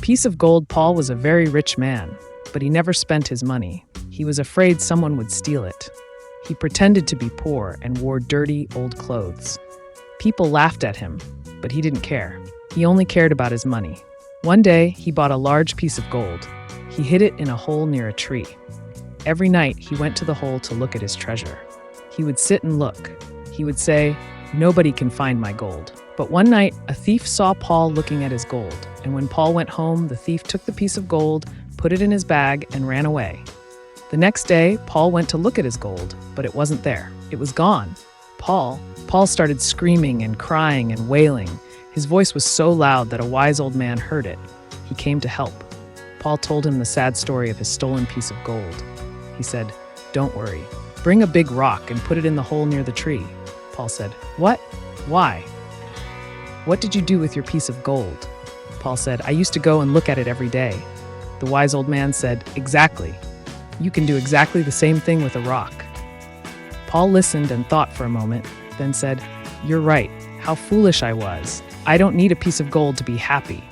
piece of gold. Paul was a very rich man, but he never spent his money. He was afraid someone would steal it. He pretended to be poor and wore dirty, old clothes. People laughed at him, but he didn't care. He only cared about his money. One day, he bought a large piece of gold. He hid it in a hole near a tree. Every night, he went to the hole to look at his treasure. He would sit and look. He would say, "Nobody can find my gold." But one night, a thief saw Paul looking at his gold, and when Paul went home, the thief took the piece of gold, put it in his bag, and ran away. The next day, Paul went to look at his gold, but it wasn't there. It was gone. Paul started screaming and crying and wailing. His voice was so loud that a wise old man heard it. He came to help. Paul told him the sad story of his stolen piece of gold. He said, "Don't worry. Bring a big rock and put it in the hole near the tree." Paul said, "What? Why? What did you do with your piece of gold?" Paul said, "I used to go and look at it every day." The wise old man said, "Exactly. You can do exactly the same thing with a rock." Paul listened and thought for a moment, then said, "You're right. How foolish I was. I don't need a piece of gold to be happy.